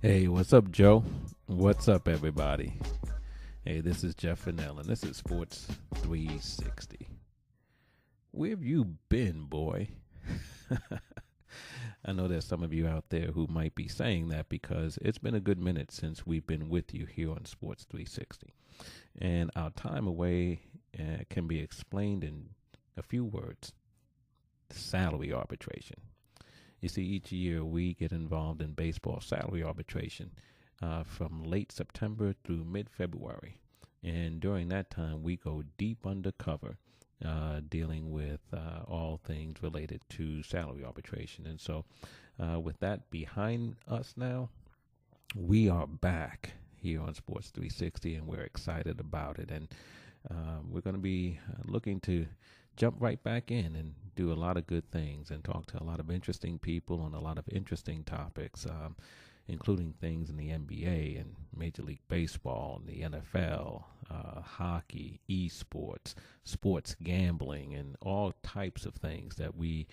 Hey, what's up, Joe? What's up, everybody? Hey, this is Jeff Fannell, and this is Sports 360. Where have you been, boy? I know there's some of you out there who might be saying that because it's been a good minute since we've been with you here on Sports 360. And our time away can be explained in a few words: salary arbitration. You see, each year we get involved in baseball salary arbitration from late September through mid-February. And during that time, we go deep undercover dealing with all things related to salary arbitration. And so with that behind us now, we are back here on Sports 360, and we're excited about it. And we're going to be looking to jump right back in and do a lot of good things and talk to a lot of interesting people on a lot of interesting topics, including things in the NBA and Major League Baseball and the NFL, hockey, esports, sports gambling, and all types of things that we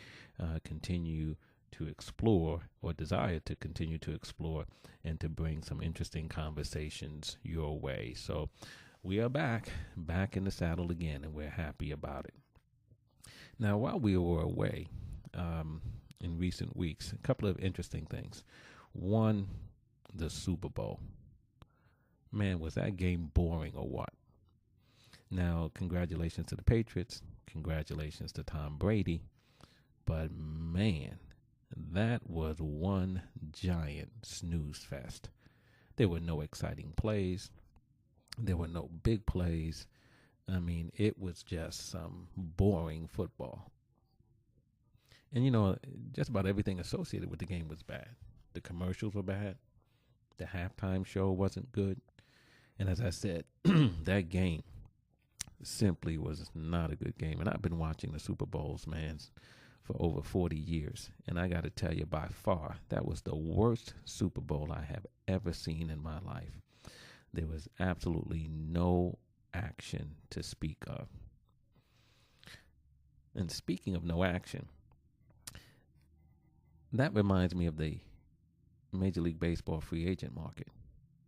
continue to explore or desire to continue to explore and to bring some interesting conversations your way. So we are back in the saddle again, and we're happy about it. Now, while we were away in recent weeks, a couple of interesting things. One, the Super Bowl. Man, was that game boring or what? Now, congratulations to the Patriots. Congratulations to Tom Brady. But man, that was one giant snooze fest. There were no exciting plays. There were no big plays. I mean, it was just some boring football. And, you know, just about everything associated with the game was bad. The commercials were bad. The halftime show wasn't good. And as I said, that game simply was not a good game. And I've been watching the Super Bowls, man, for over 40 years. And I got to tell you, by far, that was the worst Super Bowl I have ever seen in my life. There was absolutely no action to speak of. And speaking of no action, that reminds me of the Major League Baseball free agent market.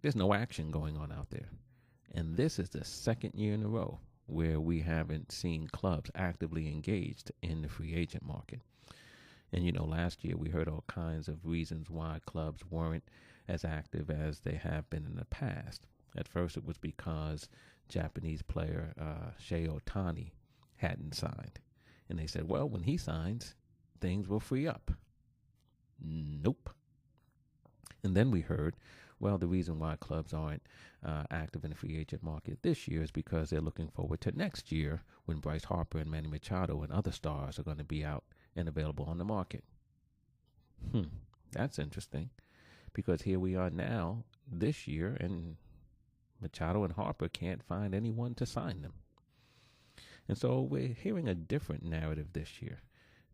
There's no action going on out there. And this is the second year in a row where we haven't seen clubs actively engaged in the free agent market. And, you know, last year we heard all kinds of reasons why clubs weren't as active as they have been in the past. At first it was because Japanese player Shohei Ohtani hadn't signed. And they said, well, when he signs, things will free up. Nope. And then we heard, well, the reason why clubs aren't active in the free agent market this year is because they're looking forward to next year when Bryce Harper and Manny Machado and other stars are going to be out and available on the market. That's interesting, because here we are now this year, and Machado and Harper can't find anyone to sign them. And so we're hearing a different narrative this year.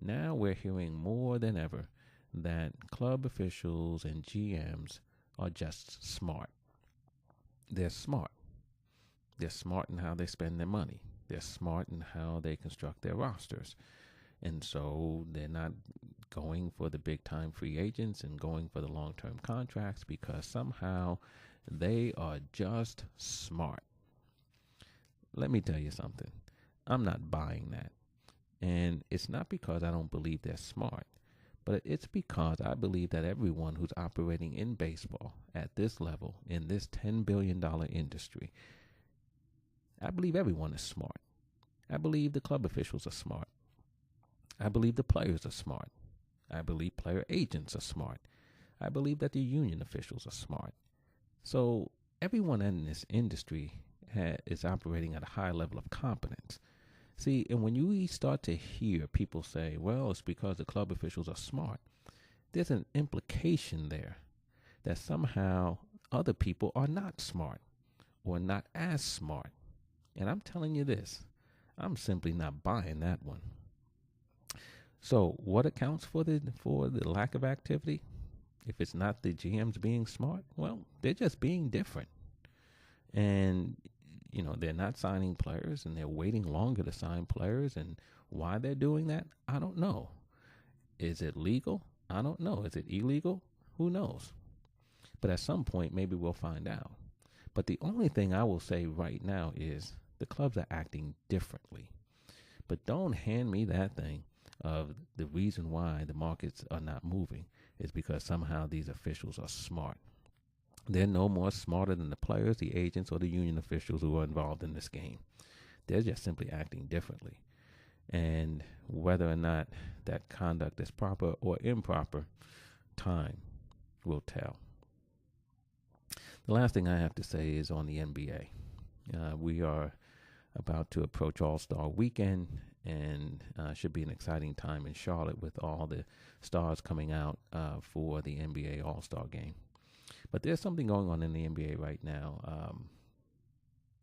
Now we're hearing more than ever that club officials and GMs are just smart. They're smart. They're smart in how they spend their money. They're smart in how they construct their rosters. And so they're not going for the big-time free agents and going for the long-term contracts because somehow they are just smart. Let me tell you something. I'm not buying that. And it's not because I don't believe they're smart, but it's because I believe that everyone who's operating in baseball at this level, in this $10 billion industry, I believe everyone is smart. I believe the club officials are smart. I believe the players are smart. I believe player agents are smart. I believe that the union officials are smart. So everyone in this industry is operating at a high level of competence. See, and when you start to hear people say, well, it's because the club officials are smart, there's an implication there that somehow other people are not smart or not as smart. And I'm telling you this, I'm simply not buying that one. So what accounts for the lack of activity? If it's not the GMs being smart, well, they're just being different. And, you know, they're not signing players, and they're waiting longer to sign players. And why they're doing that, I don't know. Is it legal? I don't know. Is it illegal? Who knows? But at some point, maybe we'll find out. But the only thing I will say right now is the clubs are acting differently. But don't hand me that thing of the reason why the markets are not moving is because somehow these officials are smart. They're no more smarter than the players, the agents, or the union officials who are involved in this game. They're just simply acting differently. And whether or not that conduct is proper or improper, time will tell. The last thing I have to say is on the NBA. We are about to approach All-Star Weekend, and should be an exciting time in Charlotte with all the stars coming out for the NBA All-Star Game. But there's something going on in the NBA right now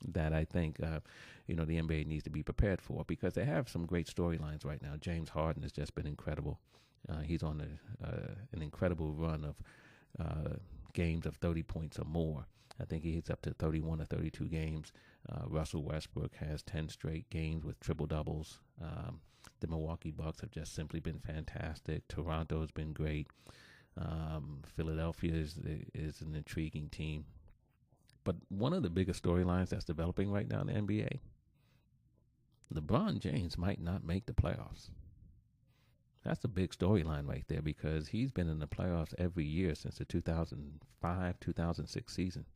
that I think the NBA needs to be prepared for, because they have some great storylines right now. James Harden has just been incredible. He's on an incredible run of games of 30 points or more. I think he hits up to 31 or 32 games. Russell Westbrook has 10 straight games with triple-doubles. The Milwaukee Bucks have just simply been fantastic. Toronto has been great. Philadelphia is an intriguing team. But one of the biggest storylines that's developing right now in the NBA, LeBron James might not make the playoffs. That's a big storyline right there, because he's been in the playoffs every year since the 2005-2006 season.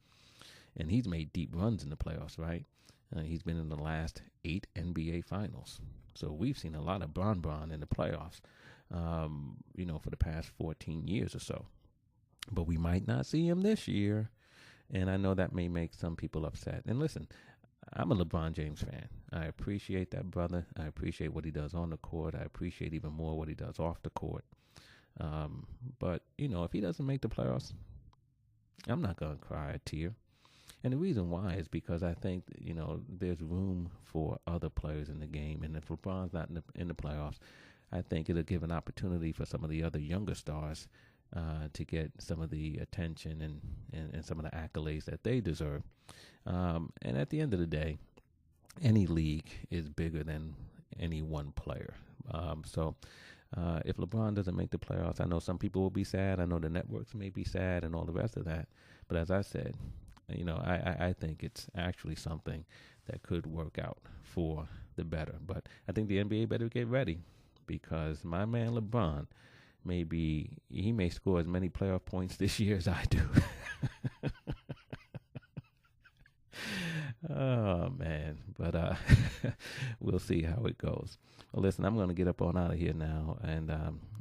And he's made deep runs in the playoffs, right? He's been in the last 8 NBA finals. So we've seen a lot of Bron in the playoffs, for the past 14 years or so. But we might not see him this year. And I know that may make some people upset. And listen, I'm a LeBron James fan. I appreciate that brother. I appreciate what he does on the court. I appreciate even more what he does off the court. But, if he doesn't make the playoffs, I'm not going to cry a tear. And the reason why is because I think, there's room for other players in the game. And if LeBron's not in the playoffs, I think it'll give an opportunity for some of the other younger stars to get some of the attention and some of the accolades that they deserve. And at the end of the day, any league is bigger than any one player. So if LeBron doesn't make the playoffs, I know some people will be sad. I know the networks may be sad and all the rest of that. But as I said, I think it's actually something that could work out for the better. But I think the NBA better get ready, because my man LeBron he may score as many playoff points this year as I do. Oh, man. But we'll see how it goes. Well, listen, I'm going to get up on out of here now, and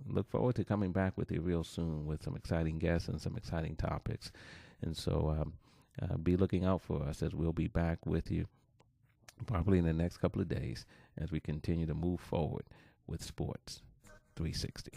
look forward to coming back with you real soon with some exciting guests and some exciting topics. And so be looking out for us, as we'll be back with you probably in the next couple of days as we continue to move forward with Sports 360.